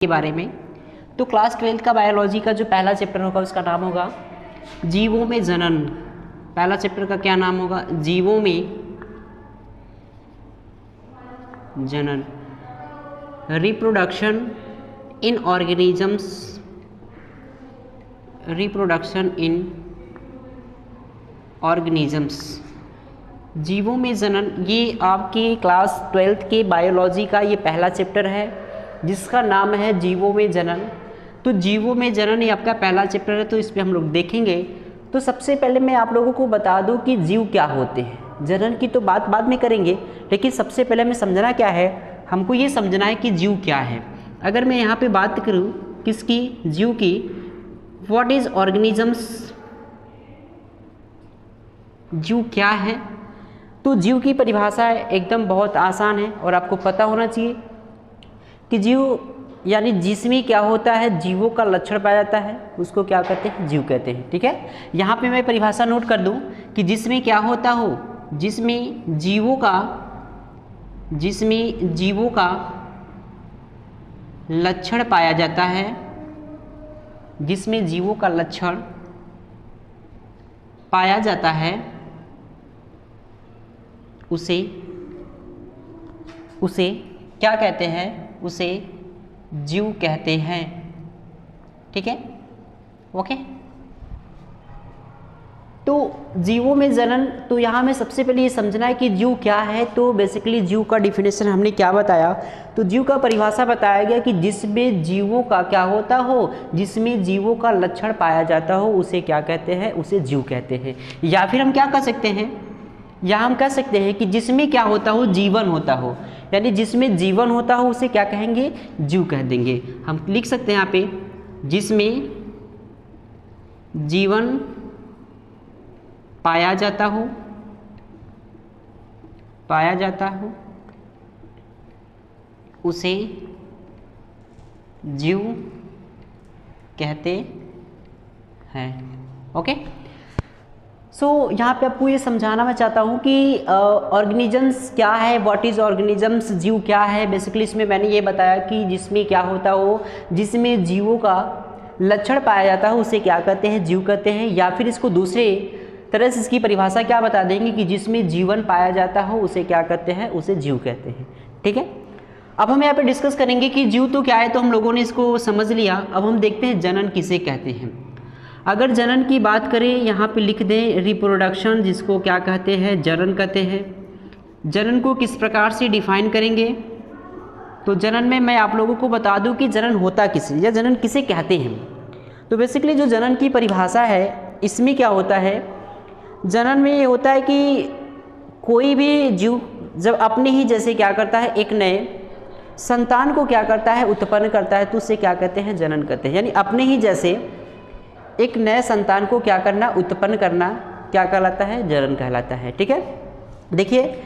के बारे में। तो क्लास 12th का बायोलॉजी का जो पहला चैप्टर होगा उसका नाम होगा जीवों में जनन। पहला चैप्टर का क्या नाम होगा? जीवों में जनन, reproduction in organisms, reproduction in organisms, जीवों में जनन। ये आपके क्लास 12th के बायोलॉजी का ये पहला चैप्टर है जिसका नाम है जीवों में जनन। तो जीवों में जनन ये आपका पहला चैप्टर है, तो इस पर हम लोग देखेंगे। तो सबसे पहले मैं आप लोगों को बता दूं कि जीव क्या होते हैं। जनन की तो बात बाद में करेंगे, लेकिन सबसे पहले हमें समझना क्या है, हमको ये समझना है कि जीव क्या है। अगर मैं यहाँ पे बात करूँ किसकी, जीव की, व्हाट इज ऑर्गेनिजम्स, जीव क्या है। तो जीव की परिभाषा एकदम बहुत आसान है और आपको पता होना चाहिए कि जीव यानी जिसमें क्या होता है, जीवों का लक्षण पाया जाता है, उसको क्या कहते हैं? जीव कहते हैं। ठीक है, यहाँ पे मैं परिभाषा नोट कर दूं कि जिसमें क्या होता हो, जिसमें जीवों का लक्षण पाया जाता है, जिसमें जीवों का लक्षण पाया जाता है उसे क्या कहते हैं? उसे जीव कहते हैं। ठीक है, ओके। तो जीवों में जनन, तो यहाँ में सबसे पहले ये समझना है कि जीव क्या है। तो बेसिकली जीव का डिफिनेशन हमने क्या बताया, तो जीव का परिभाषा बताया गया कि जिसमें जीवों का क्या होता हो, जिसमें जीवों का लक्षण पाया जाता हो, उसे क्या कहते हैं? उसे जीव कहते हैं। या फिर हम क्या कर सकते हैं, या हम कह सकते हैं कि जिसमें क्या होता हो, जीवन होता हो, यानी जिसमें जीवन होता हो उसे क्या कहेंगे? जीव कह देंगे। हम लिख सकते हैं यहाँ पे, जिसमें जीवन पाया जाता हो उसे जीव कहते हैं। ओके, सो यहाँ पे आपको ये समझाना मैं चाहता हूँ कि ऑर्गेनिजम्स क्या है, व्हाट इज ऑर्गेनिजम्स, जीव क्या है। बेसिकली इसमें मैंने ये बताया कि जिसमें क्या होता हो, जिसमें जीवों का लक्षण पाया जाता हो उसे क्या कहते हैं? जीव कहते हैं। या फिर इसको दूसरे तरह से इसकी परिभाषा क्या बता देंगे कि जिसमें जीवन पाया जाता हो उसे क्या कहते हैं? उसे जीव कहते हैं। ठीक है, अब हम यहाँ पे डिस्कस करेंगे कि जीव तो क्या है, तो हम लोगों ने इसको समझ लिया। अब हम देखते हैं जनन किसे कहते हैं। अगर जनन की बात करें, यहाँ पे लिख दें रिप्रोडक्शन, जिसको क्या कहते हैं? जनन कहते हैं। जनन को किस प्रकार से डिफाइन करेंगे, तो जनन में मैं आप लोगों को बता दूं कि जनन होता किसे या जनन किसे कहते हैं। तो बेसिकली जो जनन की परिभाषा है, इसमें क्या होता है, जनन में ये होता है कि कोई भी जीव जब अपने ही जैसे क्या करता है, एक नए संतान को क्या करता है? उत्पन्न करता है, तो उससे क्या कहते हैं? जनन कहते हैं। यानी अपने ही जैसे एक नए संतान को क्या करना? उत्पन्न करना क्या कहलाता है? जनन कहलाता है। ठीक है, देखिए